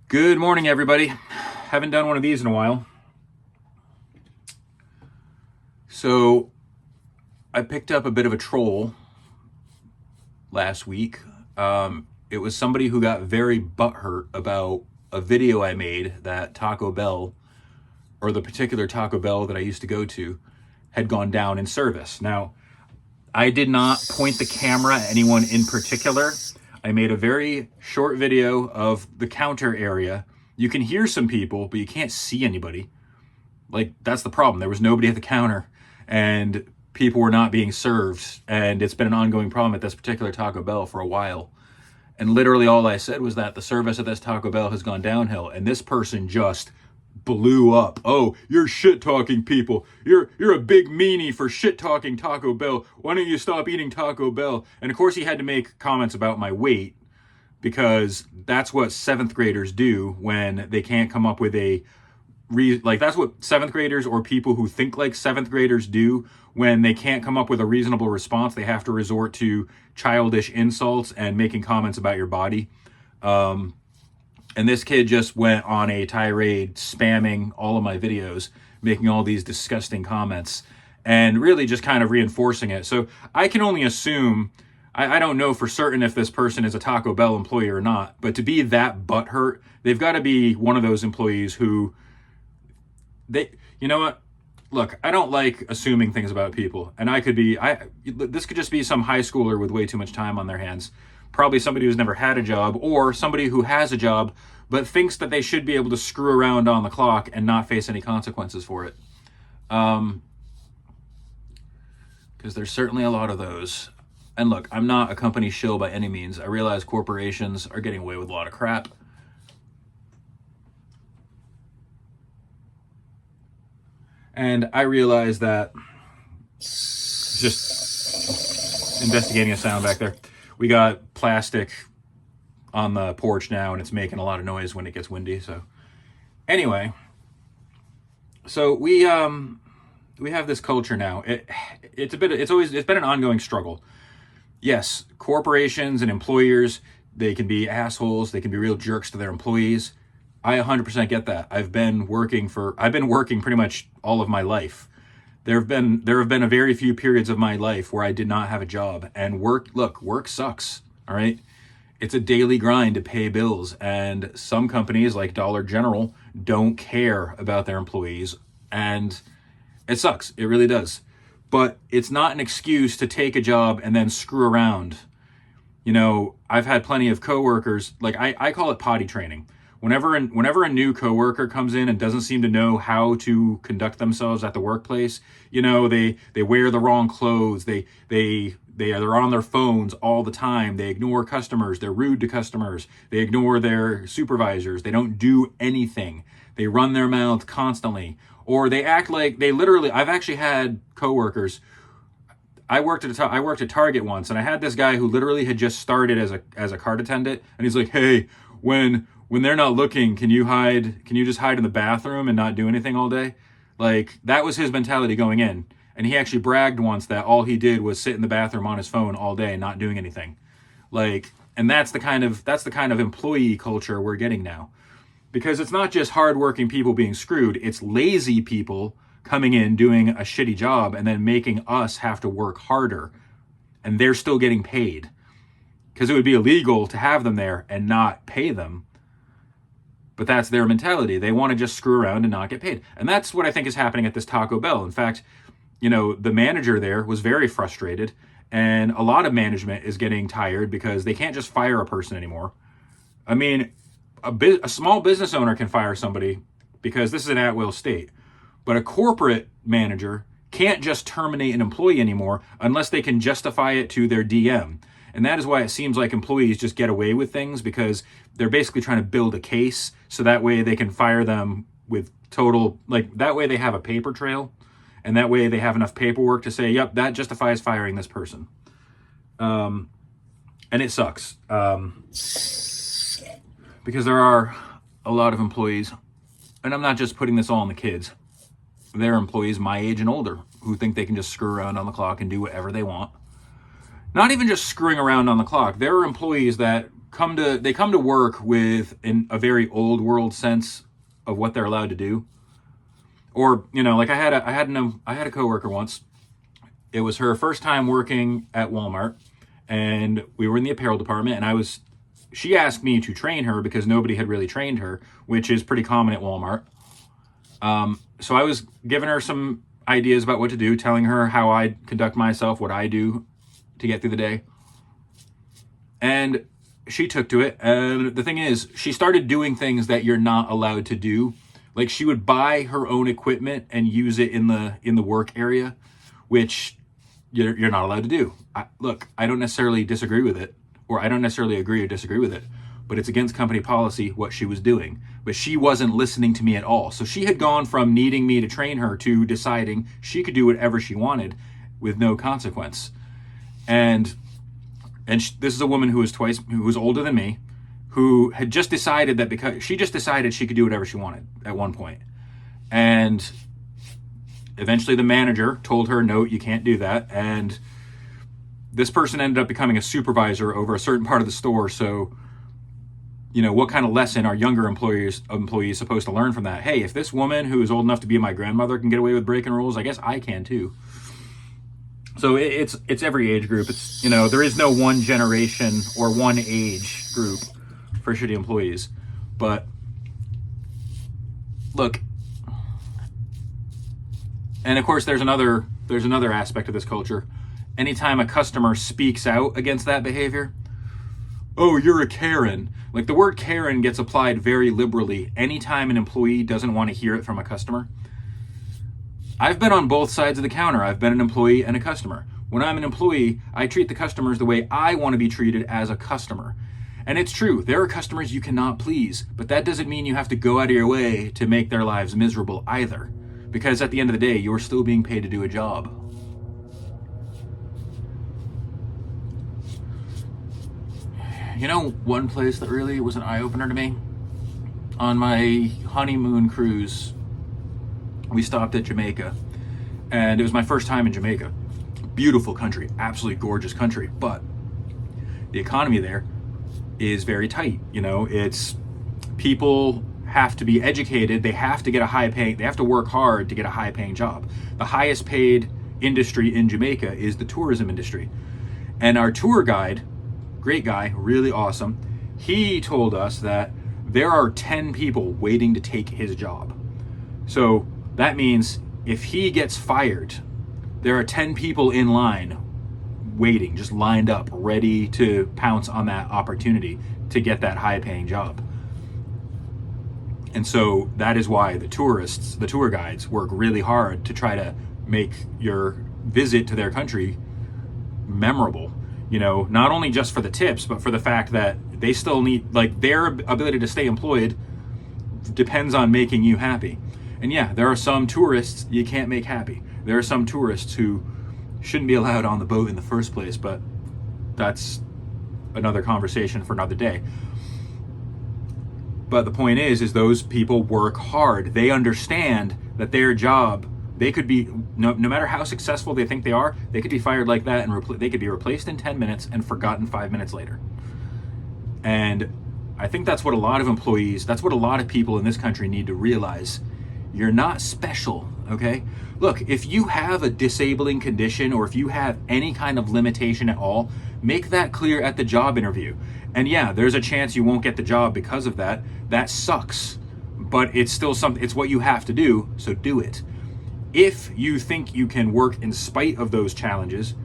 Good morning, everybody. Haven't done one of these in a while. So I picked up a bit of a troll last week. It was somebody who got very butthurt about a video I made that Taco Bell, or the particular Taco Bell that I used to go to, had gone down in service. Now, I did not point the camera at anyone in particular. I made a very short video of the counter area. You can hear some people, but you can't see anybody. Like, that's the problem. There was nobody at the counter, and people were not being served, and it's been an ongoing problem at this particular Taco Bell for a while. And literally all I said was that the service at this Taco Bell has gone downhill, and this person just blew up. Oh, you're shit-talking people. You're a big meanie for shit-talking Taco Bell. Why don't you stop eating Taco Bell? And of course he had to make comments about my weight, because that's what 7th graders do when they can't come up with a that's what 7th graders or people who think like 7th graders do when they can't come up with a reasonable response. They have to resort to childish insults and making comments about your body. And this kid just went on a tirade, spamming all of my videos, making all these disgusting comments, and really just kind of reinforcing it. So I can only assume, I don't know for certain if this person is a Taco Bell employee or not, but to be that butthurt, they've got to be one of those employees who, you know what? Look, I don't like assuming things about people, and this could just be some high schooler with way too much time on their hands. Probably somebody who's never had a job, or somebody who has a job but thinks that they should be able to screw around on the clock and not face any consequences for it. Because there's certainly a lot of those. And look, I'm not a company shill by any means. I realize corporations are getting away with a lot of crap. And I realize that, just investigating a sound back there, we got plastic on the porch now, and it's making a lot of noise when it gets windy. So anyway, so we have this culture now. It's been an ongoing struggle. Yes, corporations and employers, they can be assholes, they can be real jerks to their employees. I 100% get that. I've been working pretty much all of my life. There have been a very few periods of my life where I did not have a job, and work sucks. All right. It's a daily grind to pay bills, and some companies like Dollar General don't care about their employees, and it sucks. It really does. But it's not an excuse to take a job and then screw around. You know, I've had plenty of coworkers, like I call it potty training. Whenever a new coworker comes in and doesn't seem to know how to conduct themselves at the workplace, you know, they wear the wrong clothes, they're on their phones all the time, they ignore customers, they're rude to customers, they ignore their supervisors, they don't do anything, they run their mouth constantly, or they act like I've actually had coworkers. I worked at Target once, and I had this guy who literally had just started as a cart attendant, and he's like, hey, when they're not looking, can you just hide in the bathroom and not do anything all day? Like, that was his mentality going in. And he actually bragged once that all he did was sit in the bathroom on his phone all day, not doing anything. Like, and that's the kind of employee culture we're getting now. Because it's not just hardworking people being screwed, it's lazy people coming in doing a shitty job and then making us have to work harder. And they're still getting paid. Because it would be illegal to have them there and not pay them. But that's their mentality. They want to just screw around and not get paid. And that's what I think is happening at this Taco Bell. In fact, you know, the manager there was very frustrated, and a lot of management is getting tired because they can't just fire a person anymore. I mean, a small business owner can fire somebody because this is an at-will state. But a corporate manager can't just terminate an employee anymore unless they can justify it to their DM. And that is why it seems like employees just get away with things, because they're basically trying to build a case so that way they can fire them with that way they have a paper trail, and that way they have enough paperwork to say, yep, that justifies firing this person. And it sucks. Because there are a lot of employees, and I'm not just putting this all on the kids, there are employees my age and older who think they can just screw around on the clock and do whatever they want. Not even just screwing around on the clock. There are employees that come to work with a very old world sense of what they're allowed to do. Or, like I had a coworker once. It was her first time working at Walmart, and we were in the apparel department, and she asked me to train her because nobody had really trained her, which is pretty common at Walmart. So I was giving her some ideas about what to do, telling her how I conduct myself, what I do to get through the day. And she took to it. And the thing is, she started doing things that you're not allowed to do. Like, she would buy her own equipment and use it in the work area, which you're not allowed to do. Look, I don't necessarily disagree with it, or I don't necessarily agree or disagree with it, but it's against company policy what she was doing. But she wasn't listening to me at all. So she had gone from needing me to train her to deciding she could do whatever she wanted with no consequence. And this is a woman who was older than me, who had just decided that because she just decided she could do whatever she wanted at one point. And eventually the manager told her, no, you can't do that. And this person ended up becoming a supervisor over a certain part of the store. So, what kind of lesson are younger employees supposed to learn from that? Hey, if this woman who is old enough to be my grandmother can get away with breaking rules, I guess I can too. So it's every age group. It's, there is no one generation or one age group for shitty employees. But look, and of course there's another aspect of this culture. Anytime a customer speaks out against that behavior, oh, you're a Karen. Like, the word Karen gets applied very liberally anytime an employee doesn't want to hear it from a customer. I've been on both sides of the counter. I've been an employee and a customer. When I'm an employee, I treat the customers the way I want to be treated as a customer. And it's true, there are customers you cannot please, but that doesn't mean you have to go out of your way to make their lives miserable either. Because at the end of the day, you're still being paid to do a job. One place that really was an eye-opener to me? On my honeymoon cruise, we stopped at Jamaica, and it was my first time in Jamaica. Beautiful country, absolutely gorgeous country, but the economy there is very tight. It's people have to be educated, they have to work hard to get a high-paying job. The highest paid industry in Jamaica is the tourism industry. And our tour guide, great guy, really awesome, he told us that there are 10 people waiting to take his job. So that means if he gets fired, there are 10 people in line waiting, just lined up, ready to pounce on that opportunity to get that high-paying job. And so that is why the tour guides work really hard to try to make your visit to their country memorable. Not only just for the tips, but for the fact that they still need, their ability to stay employed depends on making you happy. And yeah, there are some tourists you can't make happy. There are some tourists who shouldn't be allowed on the boat in the first place, but that's another conversation for another day. But the point is those people work hard. They understand that their job, they could be, no matter how successful they think they are, they could be fired like that and they could be replaced in 10 minutes and forgotten 5 minutes later. And I think that's what a lot of people in this country need to realize. You're not special, okay? Look, if you have a disabling condition or if you have any kind of limitation at all, make that clear at the job interview. And yeah, there's a chance you won't get the job because of that. That sucks, but it's still something, it's what you have to do, so do it. If you think you can work in spite of those challenges,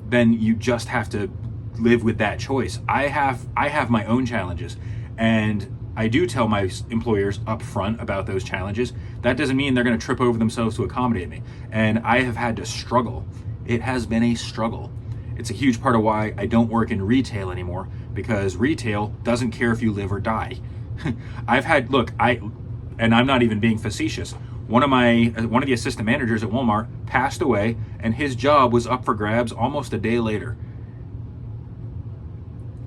then you just have to live with that choice. I have my own challenges, and I do tell my employers up front about those challenges. That doesn't mean they're going to trip over themselves to accommodate me. And I have had to struggle. It has been a struggle. It's a huge part of why I don't work in retail anymore, because retail doesn't care if you live or die. And I'm not even being facetious. One of the assistant managers at Walmart passed away, and his job was up for grabs almost a day later.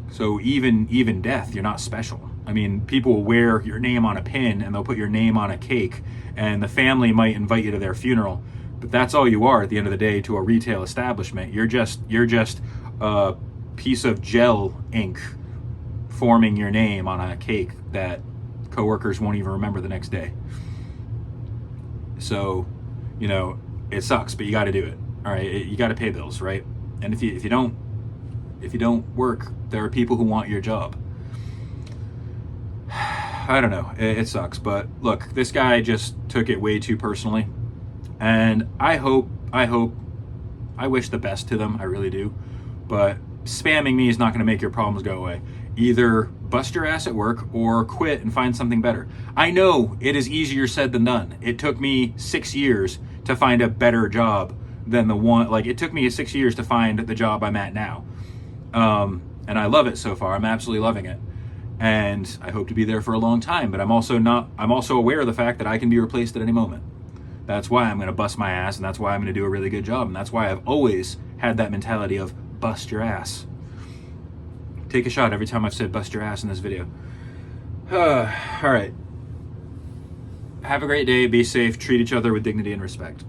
So even death, you're not special. I mean, people will wear your name on a pin and they'll put your name on a cake, and the family might invite you to their funeral, but that's all you are at the end of the day to a retail establishment. You're just a piece of gel ink forming your name on a cake that coworkers won't even remember the next day. So, you know, it sucks, but you got to do it. All right, you got to pay bills, right? And if you don't work, there are people who want your job. I don't know. It sucks, but look, this guy just took it way too personally, and I wish the best to them. I really do, but spamming me is not going to make your problems go away. Either bust your ass at work or quit and find something better. I know it is easier said than done. It took me 6 years to find a better job than the one, like it took me 6 years to find the job I'm at now. And I love it so far. I'm absolutely loving it. And I hope to be there for a long time, but I'm also aware of the fact that I can be replaced at any moment. That's why I'm going to bust my ass, and that's why I'm going to do a really good job. And that's why I've always had that mentality of bust your ass. Take a shot every time I've said bust your ass in this video. All right. Have a great day. Be safe. Treat each other with dignity and respect.